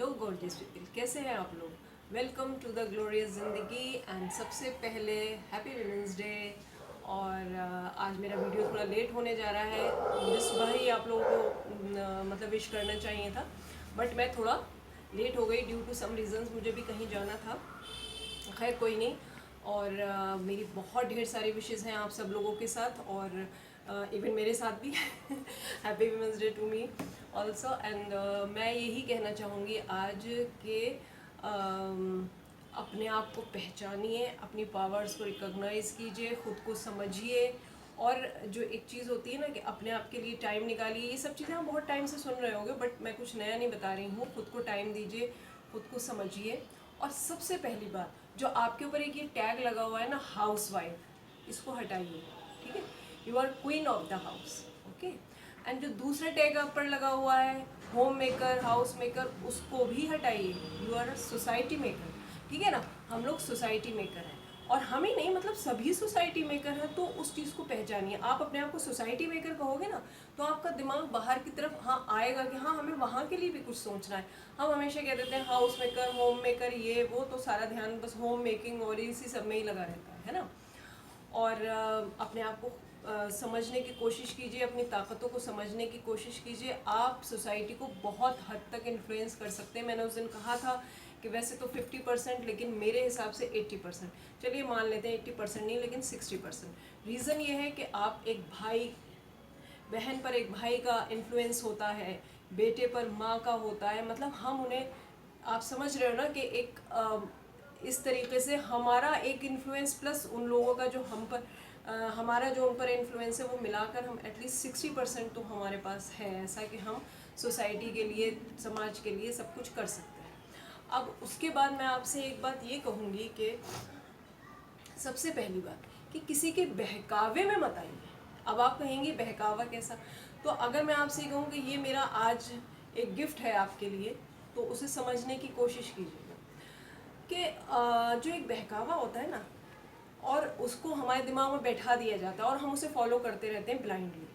Hello gorgeous people, कैसे हैं आप लोग। वेलकम टू द ग्लोरियस ज़िंदगी। एंड सबसे पहले हैप्पी वुमेंस डे। और आज मेरा वीडियो थोड़ा लेट होने जा रहा है। जिस सुबह ही आप लोगों को मतलब विश करना चाहिए था, बट मैं थोड़ा लेट हो गई ड्यू टू सम रीज़न्स। मुझे भी कहीं जाना था, खैर कोई नहीं। और मेरी बहुत ढेर सारी विशेज़ हैं आप सब लोगों के साथ, और इवन मेरे साथ भी। Happy women's day to me also. And मैं यही कहना चाहूँगी आज के अपने आप को पहचानिए, अपनी पावर्स को रिकॉग्नाइज़ कीजिए, ख़ुद को समझिए। और जो एक चीज़ होती है ना कि अपने आप के लिए टाइम निकालिए, ये सब चीज़ें हम बहुत टाइम से सुन रहे होंगे, बट मैं कुछ नया नहीं बता रही हूँ। खुद को टाइम दीजिए, खुद को समझिए। और सबसे पहली बात, जो आपके ऊपर एक ये टैग लगा हुआ है ना, हाउस वाइफ, इसको हटाइए। ठीक है, you are queen of the house. Okay. And जो दूसरा टैग आप पर लगा हुआ है, होम मेकर, हाउस मेकर, उसको भी हटाइए। You are a society maker. ठीक है ना, हम लोग सोसाइटी मेकर हैं, और हम ही नहीं, मतलब सभी सोसाइटी मेकर हैं। तो उस चीज़ को पहचानिए। आप अपने आप को सोसाइटी मेकर कहोगे ना, तो आपका दिमाग बाहर की तरफ हाँ आएगा कि हाँ, हमें वहाँ के लिए भी कुछ सोचना है। हम हमेशा कह देते हैं हाउस मेकर, होम मेकर, ये वो, तो सारा ध्यान बस होम मेकिंग और इसी सब में ही लगा रहता है ना। और अपने आप को समझने की कोशिश कीजिए, अपनी ताकतों को समझने की कोशिश कीजिए। आप सोसाइटी को बहुत हद तक इन्फ्लुएंस कर सकते हैं। मैंने उस दिन कहा था कि वैसे तो 50%, लेकिन मेरे हिसाब से 80%, चलिए मान लेते हैं 80% नहीं, लेकिन 60%। रीज़न ये है कि आप एक भाई बहन पर, एक भाई का इन्फ्लुएंस होता है, बेटे पर माँ का होता है। मतलब हम उन्हें, आप समझ रहे हो ना कि एक इस तरीके से हमारा एक इन्फ्लुएंस प्लस उन लोगों का जो हम पर हमारा जो उन पर इन्फ्लुएंस है, वो मिलाकर हम एटलीस्ट 60% तो हमारे पास है ऐसा कि हम सोसाइटी के लिए, समाज के लिए सब कुछ कर सकते हैं। अब उसके बाद मैं आपसे एक बात ये कहूँगी कि सबसे पहली बात कि किसी के बहकावे में मत आइए। अब आप कहेंगे बहकावा कैसा, तो अगर मैं आपसे कहूँ कि ये मेरा आज एक गिफ्ट है आपके लिए, तो उसे समझने की कोशिश कीजिएगा कि जो एक बहकावा होता है ना, और उसको हमारे दिमाग में बैठा दिया जाता है और हम उसे फॉलो करते रहते हैं ब्लाइंडली।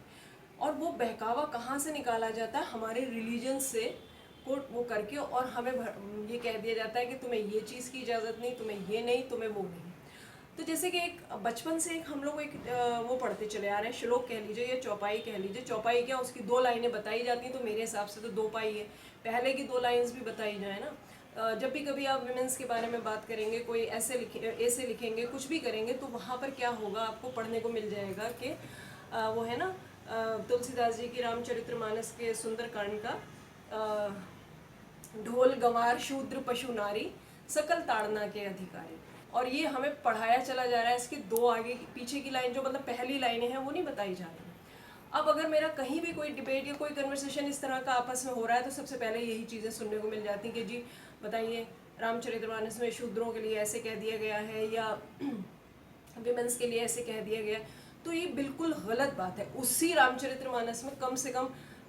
और वो बहकावा कहाँ से निकाला जाता है, हमारे रिलीजन से को वो करके, और हमें ये कह दिया जाता है कि तुम्हें ये चीज़ की इजाज़त नहीं, तुम्हें ये नहीं, तुम्हें वो नहीं। तो जैसे कि एक बचपन से एक हम लोग एक वो पढ़ते चले आ रहे हैं, श्लोक कह लीजिए या चौपाई कह लीजिए। चौपाई क्या, उसकी 2 लाइनें बताई जाती हैं, तो मेरे हिसाब से तो 2 पाई है। पहले की 2 लाइन्स भी बताई जाए ना। जब भी कभी आप विमेंस के बारे में बात करेंगे, कोई ऐसे लिखेंगे, कुछ भी करेंगे, तो वहाँ पर क्या होगा, आपको पढ़ने को मिल जाएगा कि वो है ना, तुलसीदास जी की रामचरितमानस के सुंदरकांड का, ढोल गंवार शूद्र पशु नारी, सकल ताड़ना के अधिकारी। और ये हमें पढ़ाया चला जा रहा है। इसके 2 आगे पीछे की लाइन, जो मतलब पहली लाइनें हैं, वो नहीं बताई जा रही। अब अगर मेरा कहीं भी कोई डिबेट या कोई कन्वर्सेशन इस तरह का आपस में हो रहा है, तो सबसे पहले यही चीज़ें सुनने को मिल जाती कि जी बताइए, रामचरितमानस में शूद्रों के लिए ऐसे कह दिया गया है, या विमेंस के लिए ऐसे कह दिया गया। तो ये बिल्कुल गलत बात है। उसी रामचरितमानस में कम से कम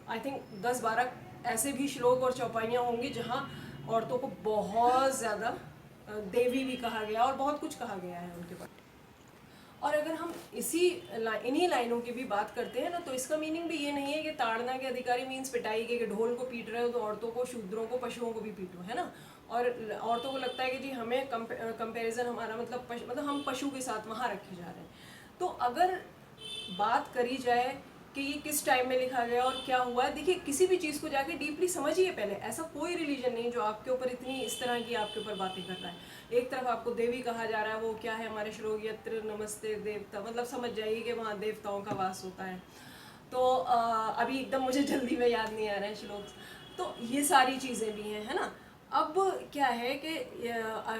आई थिंक 10-12 ऐसे भी श्लोक और चौपाइयाँ होंगी जहाँ औरतों को बहुत ज़्यादा देवी भी कहा गया और बहुत कुछ कहा गया है उनके बारे। और अगर हम इन्हीं लाइनों की भी बात करते हैं ना, तो इसका मीनिंग भी ये नहीं है कि ताड़ना के अधिकारी मीन्स पिटाई के, कि ढोल को पीट रहे हो तो औरतों को, शूद्रों को, पशुओं को भी पीटो, है ना। और औरतों को लगता है कि जी हमें कंपैरिजन, हमारा मतलब हम पशु के साथ वहाँ रखे जा रहे हैं। तो अगर बात करी जाए कि ये किस टाइम में लिखा गया और क्या हुआ है, देखिए किसी भी चीज़ को जाके डीपली समझिए पहले। ऐसा कोई रिलीजन नहीं जो आपके ऊपर इस तरह की आपके ऊपर बातें कर रहा है। एक तरफ आपको देवी कहा जा रहा है, वो क्या है, हमारे श्लोक यत्र नमस्ते देवता, मतलब समझ जाइए कि वहाँ देवताओं का वास होता है। तो अभी एकदम मुझे जल्दी में याद नहीं आ रहा है श्लोक। तो ये सारी चीज़ें भी हैं, है ना। अब क्या है कि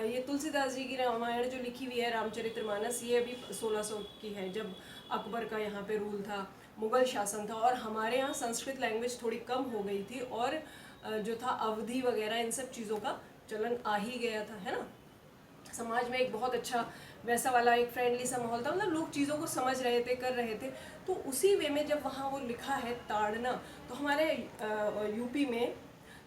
ये तुलसीदास जी की रामायण जो लिखी हुई है, रामचरितमानस, ये अभी 1600 की है, जब अकबर का यहाँ पे रूल था, मुगल शासन था, और हमारे यहाँ संस्कृत लैंग्वेज थोड़ी कम हो गई थी, और जो था अवधि वगैरह, इन सब चीज़ों का चलन आ ही गया था, है ना। समाज में एक बहुत अच्छा वैसा वाला एक फ्रेंडली सा माहौल था, मतलब लोग चीज़ों को समझ रहे थे, कर रहे थे। तो उसी वे में जब वहाँ वो लिखा है ताड़ना, तो हमारे यूपी में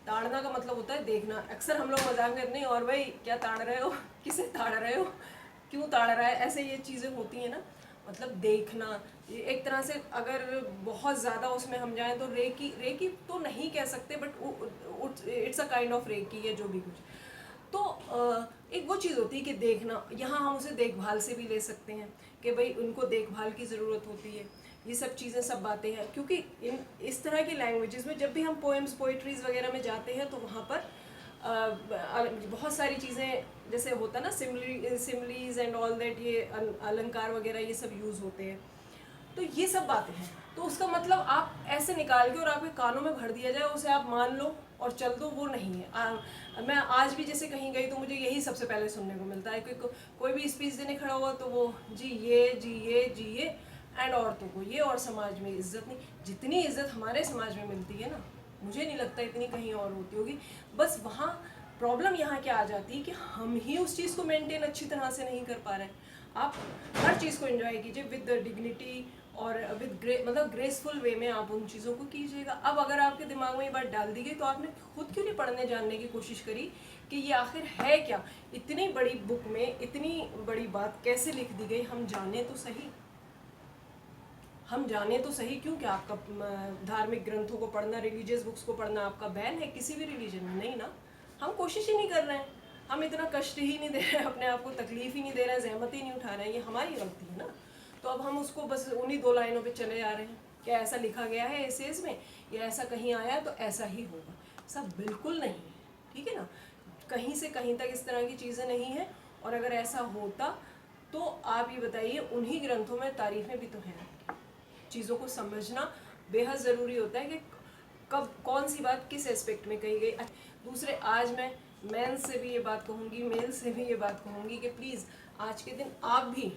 ताड़ना का मतलब होता है देखना। अक्सर हम लोग मजाक करते हैं, और भाई क्या ताड़ रहे हो, किसे ताड़ रहे हो, क्यों ताड़ रहा है, ऐसे ये चीज़ें होती हैं ना। मतलब देखना, एक तरह से अगर बहुत ज़्यादा उसमें हम जाएं तो रेकी तो नहीं कह सकते, but it's a kind of reiki है जो भी कुछ। तो एक वो चीज़ होती है कि देखना, यहाँ हम उसे देखभाल से भी ले सकते हैं कि भाई उनको देखभाल की ज़रूरत होती है, ये सब चीज़ें सब बातें हैं। क्योंकि इन इस तरह की लैंग्वेजेस में जब भी हम पोएम्स पोइट्रीज़ वगैरह में जाते हैं तो वहाँ पर बहुत सारी चीज़ें जैसे होता ना सिमलीज एंड ऑल दैट, ये अलंकार वगैरह ये सब यूज़ होते हैं। तो ये सब बातें हैं, तो उसका मतलब आप ऐसे निकाल के और आपके कानों में भर दिया जाए, उसे आप मान लो और चल दो, वो नहीं है। मैं आज भी जैसे कहीं गई तो मुझे यही सबसे पहले सुनने को मिलता है कि कोई भी स्पीच देने खड़ा हुआ तो वो जी ये एंड औरतों को ये, और समाज में इज्जत नहीं। जितनी इज्जत हमारे समाज में मिलती है ना, मुझे नहीं लगता इतनी कहीं और होती होगी। बस वहाँ प्रॉब्लम यहाँ क्या आ जाती है कि हम ही उस चीज़ को मेंटेन अच्छी तरह से नहीं कर पा रहे हैं। आप हर चीज़ को एंजॉय कीजिए विद डिग्निटी और विद मतलब ग्रेसफुल वे में आप उन चीज़ों को कीजिएगा। अब अगर आपके दिमाग में ये बात डाल दी गई तो आपने खुद क्यों नहीं पढ़ने जानने की कोशिश करी कि ये आखिर है क्या, इतनी बड़ी बुक में इतनी बड़ी बात कैसे लिख दी गई, हम जाने तो सही। हम जाने तो सही। क्यों, क्या आपका धार्मिक ग्रंथों को पढ़ना, रिलीजियस बुक्स को पढ़ना आपका बैन है किसी भी रिलीजन में? नहीं ना। हम कोशिश ही नहीं कर रहे हैं, हम इतना कष्ट ही नहीं दे रहे हैं अपने आप को, तकलीफ ही नहीं दे रहे हैं, जहमत ही नहीं उठा रहे हैं, ये हमारी गलती है ना। तो अब हम उसको बस उन्हीं 2 लाइनों पे चले जा रहे हैं, क्या ऐसा लिखा गया है एसेज में या ऐसा कहीं आया तो ऐसा ही होगा, सब बिल्कुल नहीं है। ठीक है ना, कहीं से कहीं तक इस तरह की चीज़ें नहीं है। और अगर ऐसा होता तो आप ये बताइए, उन्हीं ग्रंथों में तारीफें भी तो हैं। चीज़ों को समझना बेहद ज़रूरी होता है कि कब कौन सी बात किस एस्पेक्ट में कही गई। दूसरे, आज मैं मेन से भी ये बात कहूँगी, मेल से भी ये बात कहूँगी कि प्लीज़ आज के दिन आप भी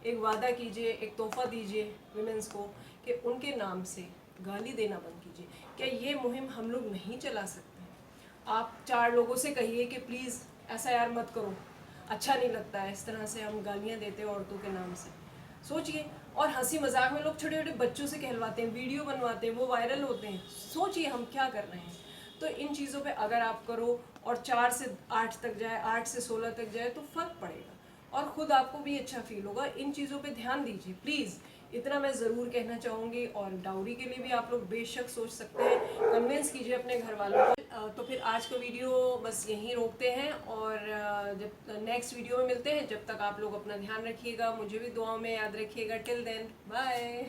एक वादा कीजिए, एक तोहफा दीजिए विमेंस को कि उनके नाम से गाली देना बंद कीजिए। क्या ये मुहिम हम लोग नहीं चला सकते? आप 4 लोगों से कहिए कि प्लीज़ ऐसा यार मत करो, अच्छा नहीं लगता है इस तरह से हम गालियाँ देते हैं औरतों के नाम से। सोचिए, और हंसी मजाक में लोग छोटे छोटे बच्चों से कहलवाते हैं, वीडियो बनवाते हैं, वो वायरल होते हैं। सोचिए हम क्या कर रहे हैं। तो इन चीज़ों पे अगर आप करो और 4 से 8 तक जाए, 8 से 16 तक जाए तो फ़र्क पड़ेगा और ख़ुद आपको भी अच्छा फील होगा। इन चीज़ों पे ध्यान दीजिए प्लीज़, इतना मैं ज़रूर कहना चाहूँगी। और डाउरी के लिए भी आप लोग बेशक सोच सकते हैं, कन्विंस कीजिए अपने घर वालों को। तो फिर आज का वीडियो बस यहीं रोकते हैं और जब नेक्स्ट वीडियो में मिलते हैं, जब तक आप लोग अपना ध्यान रखिएगा, मुझे भी दुआओं में याद रखिएगा। Till then bye.